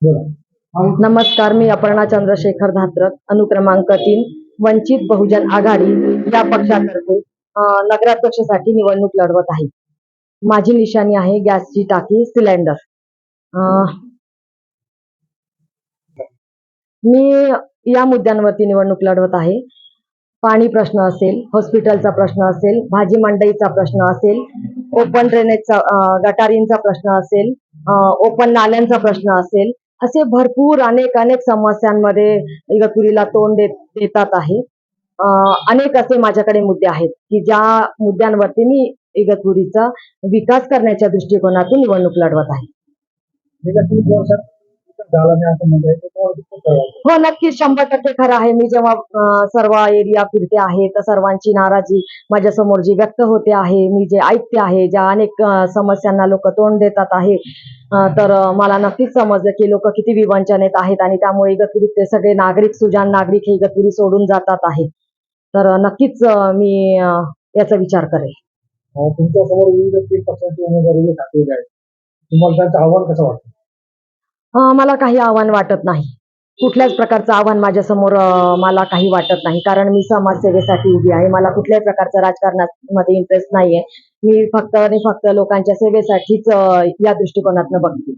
नमस्कार, मी अपर्णा चंद्रशेखर धात्रक, अनुक्रमांक 3, वंचित बहुजन आघाडी या पक्षातर्फे नगराध्यक्षासाठी निवडणूक लढवत आहे. माझी निशाणी आहे गॅसची टाकी, सिलेंडर. मी या मुद्द्यांवरती निवडणूक लढवत आहे. पाणी प्रश्न असेल, हॉस्पिटलचा प्रश्न असेल, भाजी मंडईचा प्रश्न असेल, ओपन ड्रेनेजचा गटारींचा प्रश्न असेल, ओपन नाल्यांचा प्रश्न असेल, असे भरपूर अनेक समस्यांमध्ये इगतपुरीला तोंड देतात आहे. अनेक असे माझ्याकडे मुद्दे आहेत की ज्या मुद्द्यांवरती मी इगतपुरीचा विकास करण्याच्या दृष्टिकोनातून निवडणूक लढवत आहे. हो, नक्कीच 100% खरं आहे. मी जेव्हा सर्व एरिया फिरते आहे तर सर्वांची नाराजी माझ्या समोर जी व्यक्त होते आहे, मी जे ऐकते आहे, ज्या अनेक समस्यांना लोक तोंड देतात आहे, तर मला नक्कीच समजलं की लोक किती विवंचनेत आहेत आणि त्यामुळे इगतपुरीचे सगळे नागरिक, सुजाण नागरिक हे इगतपुरी सोडून जातात आहे. तर नक्कीच मी याचा विचार करेल. तुमच्या समोर विविध 3 पक्षांचे उमेदवार ठाकलेले आहेत. तुम्हाला त्यांचं आव्हान कसं वाटतं? मला काही आव्हान वाटत नाही. कुठल्याच प्रकारचं आव्हान माझ्या समोर मला काही वाटत नाही, कारण मी समाजसेवेसाठी उभी आहे. मला कुठल्याही प्रकारचं राजकारणामध्ये इंटरेस्ट नाहीये. मी फक्त आणि फक्त लोकांच्या सेवेसाठीच या दृष्टिकोनातून बघते.